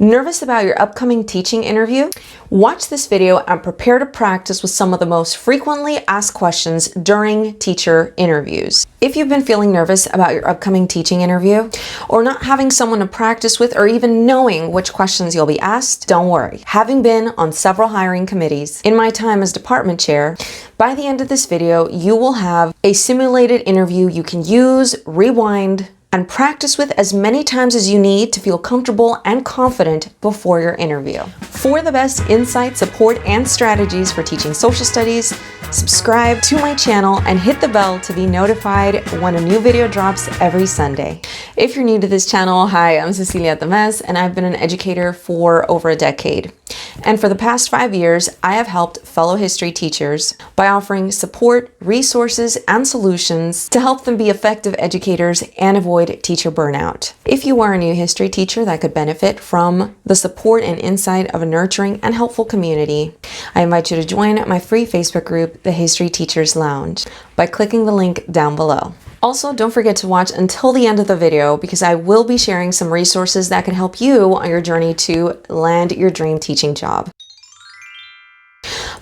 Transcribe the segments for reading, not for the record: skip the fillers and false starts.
Nervous about your upcoming teaching interview? Watch this video and prepare to practice with some of the most frequently asked questions during teacher interviews. If you've been feeling nervous about your upcoming teaching interview, or not having someone to practice with, or even knowing which questions you'll be asked, don't worry. Having been on several hiring committees in my time as department chair, by the end of this video, you will have a simulated interview you can use, rewind, and practice with as many times as you need to feel comfortable and confident before your interview. For the best insight, support, and strategies for teaching social studies, subscribe to my channel and hit the bell to be notified when a new video drops every Sunday. If you're new to this channel, hi, I'm Cecilia Temes, and I've been an educator for over a decade. And for the past 5 years, I have helped fellow history teachers by offering support, resources, and solutions to help them be effective educators and avoid teacher burnout. If you are a new history teacher that could benefit from the support and insight of a nurturing and helpful community, I invite you to join my free Facebook group, the History Teachers Lounge, by clicking the link down below. Also, don't forget to watch until the end of the video because I will be sharing some resources that can help you on your journey to land your dream teaching job.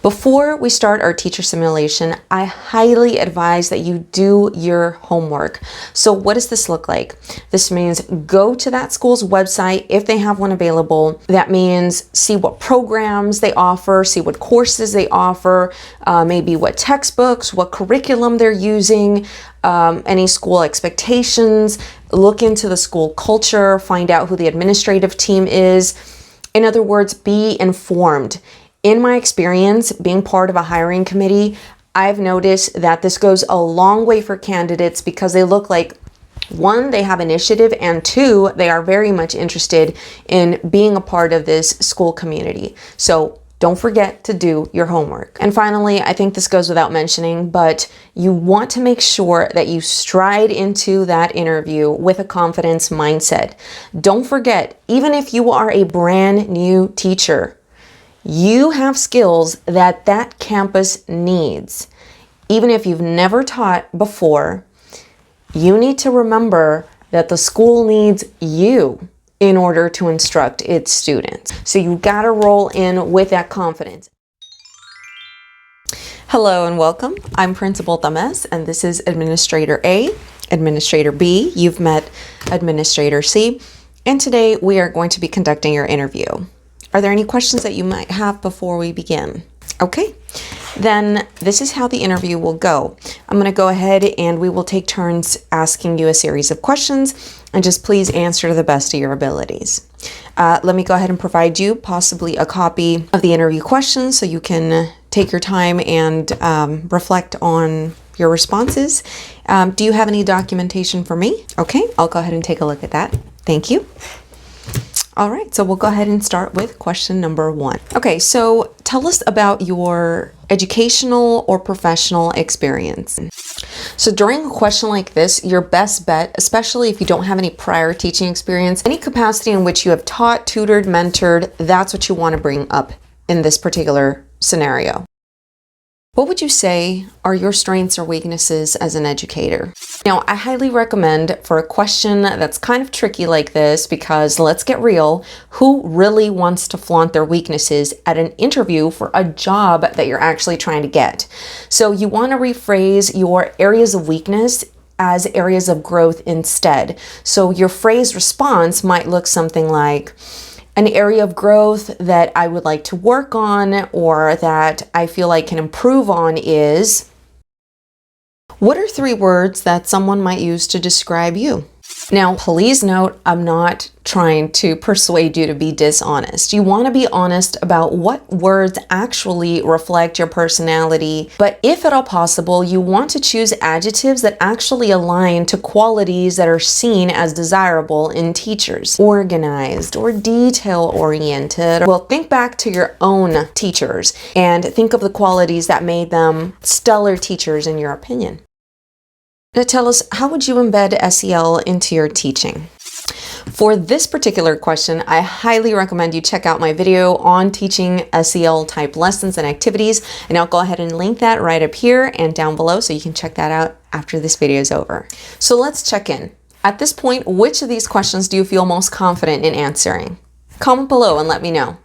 Before we start our teacher simulation, I highly advise that you do your homework. So what does this look like? This means go to that school's website if they have one available. That means see what programs they offer, see what courses they offer, maybe what textbooks, what curriculum they're using, any school expectations, look into the school culture, find out who the administrative team is. In other words, be informed. In my experience, being part of a hiring committee, I've noticed that this goes a long way for candidates because they look like, one, they have initiative, and two, they are very much interested in being a part of this school community. So don't forget to do your homework. And finally, I think this goes without mentioning, but you want to make sure that you stride into that interview with a confidence mindset. Don't forget, even if you are a brand new teacher, you have skills that that campus needs. Even if you've never taught before, you need to remember that the school needs you in order to instruct its students. So you gotta roll in with that confidence. Hello and welcome. I'm Principal Temes, and this is Administrator A, Administrator B. You've met Administrator C, and today we are going to be conducting your interview. Are there any questions that you might have before we begin? Okay, then this is how the interview will go. I'm going to go ahead and we will take turns asking you a series of questions, and just please answer to the best of your abilities. Let me go ahead and provide you possibly a copy of the interview questions so you can take your time and reflect on your responses. Do you have any documentation for me? Okay, I'll go ahead and take a look at that. Thank you. All right, so we'll go ahead and start with question number 1. Okay, so tell us about your educational or professional experience. So during a question like this, your best bet, especially if you don't have any prior teaching experience, any capacity in which you have taught, tutored, mentored, that's what you want to bring up in this particular scenario. What would you say are your strengths or weaknesses as an educator? Now, I highly recommend for a question that's kind of tricky like this, because let's get real, who really wants to flaunt their weaknesses at an interview for a job that you're actually trying to get? So you want to rephrase your areas of weakness as areas of growth instead. So your phrase response might look something like, an area of growth that I would like to work on or that I feel I can improve on is... What are 3 words that someone might use to describe you? Now, please note, I'm not trying to persuade you to be dishonest. You want to be honest about what words actually reflect your personality, but if at all possible, you want to choose adjectives that actually align to qualities that are seen as desirable in teachers. Organized or detail-oriented. Well, think back to your own teachers and think of the qualities that made them stellar teachers in your opinion. Now tell us, how would you embed SEL into your teaching? For this particular question, I highly recommend you check out my video on teaching SEL type lessons and activities, and I'll go ahead and link that right up here and down below so you can check that out after this video is over. So let's check in. At this point, which of these questions do you feel most confident in answering? Comment below and let me know.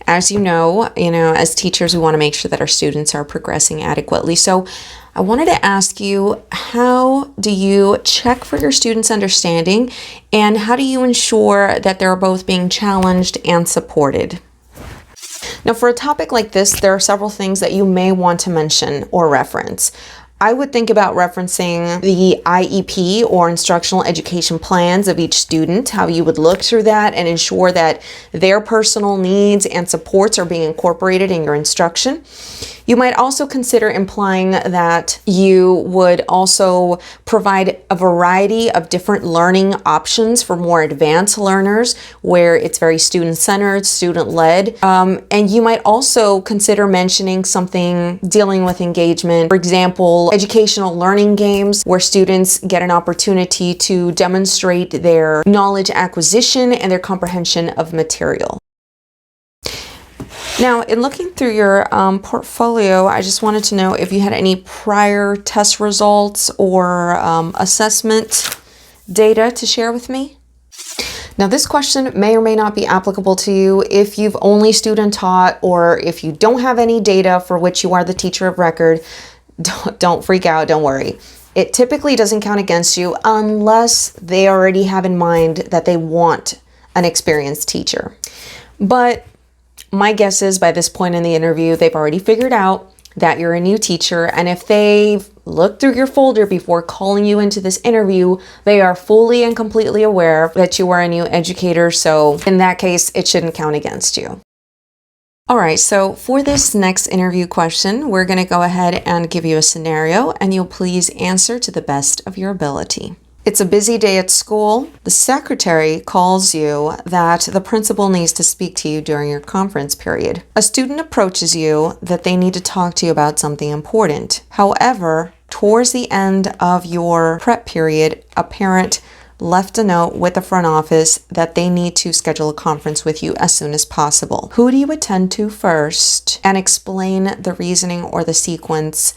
As you know, as teachers, we want to make sure that our students are progressing adequately. So I wanted to ask you, how do you check for your students' understanding, and how do you ensure that they're both being challenged and supported? Now, for a topic like this, there are several things that you may want to mention or reference. I would think about referencing the IEP or instructional education plans of each student, how you would look through that and ensure that their personal needs and supports are being incorporated in your instruction. You might also consider implying that you would also provide a variety of different learning options for more advanced learners where it's very student-centered, student-led. And you might also consider mentioning something dealing with engagement. For example, educational learning games where students get an opportunity to demonstrate their knowledge acquisition and their comprehension of material. Now, in looking through your portfolio, I just wanted to know if you had any prior test results or assessment data to share with me. Now, this question may or may not be applicable to you if you've only student taught, or if you don't have any data for which you are the teacher of record. Don't freak out, don't worry. It typically doesn't count against you unless they already have in mind that they want an experienced teacher. But my guess is by this point in the interview, they've already figured out that you're a new teacher. And if they've looked through your folder before calling you into this interview, they are fully and completely aware that you are a new educator. So in that case, it shouldn't count against you. All right, so for this next interview question, we're going to go ahead and give you a scenario, and you'll please answer to the best of your ability. It's a busy day at school. The secretary calls you that the principal needs to speak to you during your conference period. A student approaches you that they need to talk to you about something important. However, towards the end of your prep period, a parent left a note with the front office that they need to schedule a conference with you as soon as possible. Who do you attend to first, and explain the reasoning or the sequence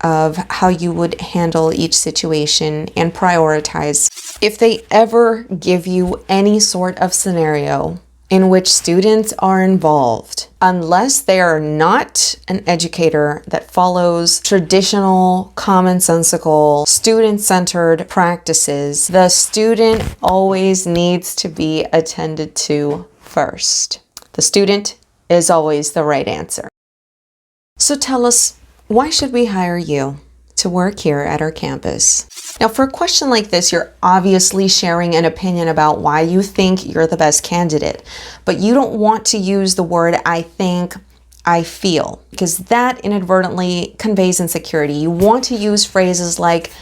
of how you would handle each situation and prioritize. If they ever give you any sort of scenario in which students are involved, unless they are not an educator that follows traditional, commonsensical, student-centered practices, the student always needs to be attended to first. The student is always the right answer. So tell us, why should we hire you to work here at our campus? Now, for a question like this, you're obviously sharing an opinion about why you think you're the best candidate, but you don't want to use the word I think, I feel, because that inadvertently conveys insecurity. You want to use phrases like,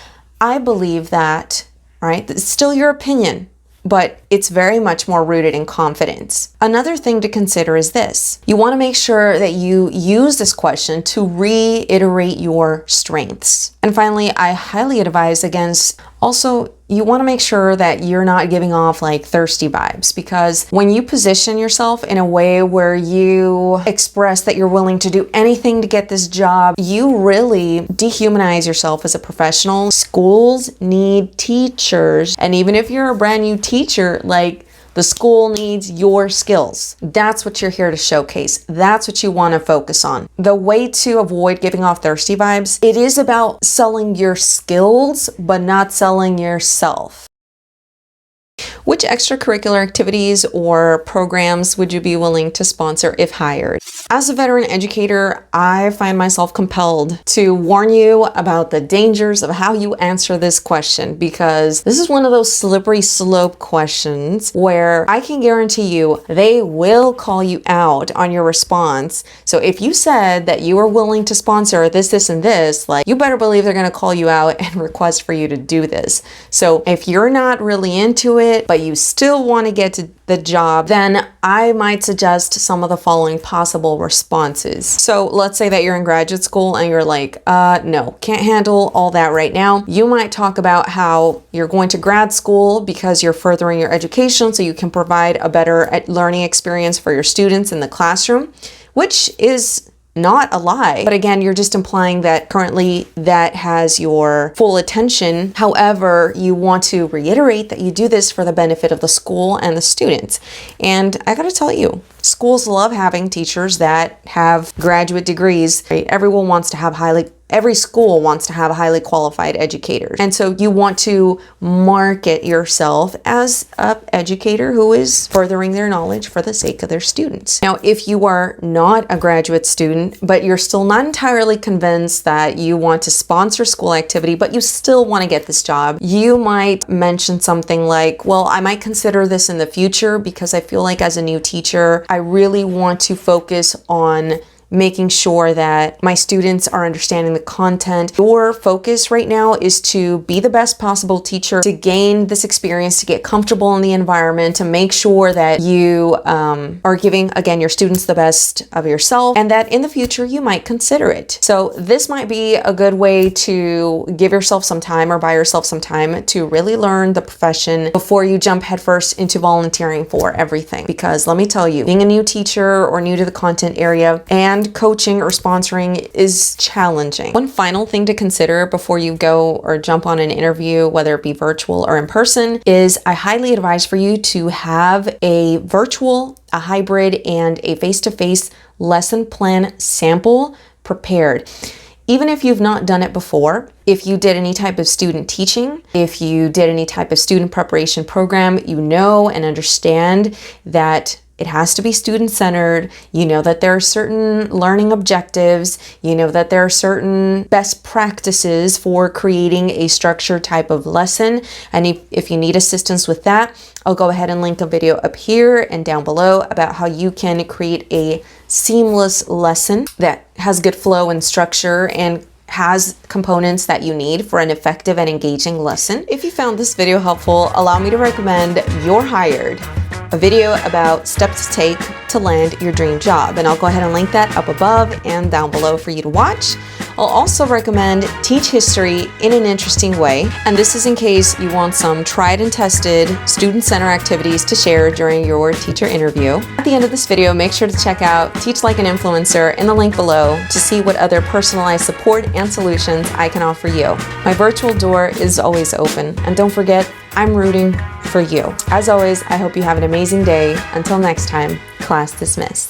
I believe that, right? It's still your opinion, but it's very much more rooted in confidence. Another thing to consider is this. You want to make sure that you use this question to reiterate your strengths. And finally, I highly advise against also, you want to make sure that you're not giving off like thirsty vibes, because when you position yourself in a way where you express that you're willing to do anything to get this job, you really dehumanize yourself as a professional. Schools need teachers, and even if you're a brand new teacher, like, the school needs your skills. That's what you're here to showcase. That's what you want to focus on. The way to avoid giving off thirsty vibes, it is about selling your skills, but not selling yourself. Which extracurricular activities or programs would you be willing to sponsor if hired? As a veteran educator, I find myself compelled to warn you about the dangers of how you answer this question, because this is one of those slippery slope questions where I can guarantee you they will call you out on your response. So if you said that you are willing to sponsor this, this, and this, like, you better believe they're going to call you out and request for you to do this. So if you're not really into it, but you still want to get to the job, then I might suggest some of the following possible responses. So let's say that you're in graduate school and you're like, no, can't handle all that right now. You might talk about how you're going to grad school because you're furthering your education so you can provide a better learning experience for your students in the classroom, which is not a lie, but again, you're just implying that currently that has your full attention. However, you want to reiterate that you do this for the benefit of the school and the students. And I gotta tell you, schools love having teachers that have graduate degrees, right? Every school wants to have highly qualified educators. And so you want to market yourself as an educator who is furthering their knowledge for the sake of their students. Now, if you are not a graduate student, but you're still not entirely convinced that you want to sponsor school activity, but you still want to get this job, you might mention something like, well, I might consider this in the future because I feel like as a new teacher, I really want to focus on making sure that my students are understanding the content. Your focus right now is to be the best possible teacher, to gain this experience, to get comfortable in the environment, to make sure that you are giving, again, your students the best of yourself, and that in the future you might consider it. So this might be a good way to give yourself some time or buy yourself some time to really learn the profession before you jump headfirst into volunteering for everything. Because let me tell you, being a new teacher or new to the content area and coaching or sponsoring is challenging. One final thing to consider before you go or jump on an interview, whether it be virtual or in person, is I highly advise for you to have a virtual, a hybrid, and a face-to-face lesson plan sample prepared. Even if you've not done it before, if you did any type of student teaching, if you did any type of student preparation program, you know and understand that it has to be student-centered. You know that there are certain learning objectives. You know that there are certain best practices for creating a structured type of lesson. And if you need assistance with that, I'll go ahead and link a video up here and down below about how you can create a seamless lesson that has good flow and structure and has components that you need for an effective and engaging lesson. If you found this video helpful, allow me to recommend You're Hired, a video about steps to take to land your dream job. And I'll go ahead and link that up above and down below for you to watch. I'll also recommend Teach History in an Interesting Way. And this is in case you want some tried and tested student-centered activities to share during your teacher interview. At the end of this video, make sure to check out Teach Like an Influencer in the link below to see what other personalized support and solutions I can offer you. My virtual door is always open. And don't forget, I'm rooting for you. As always, I hope you have an amazing day. Until next time, class dismissed.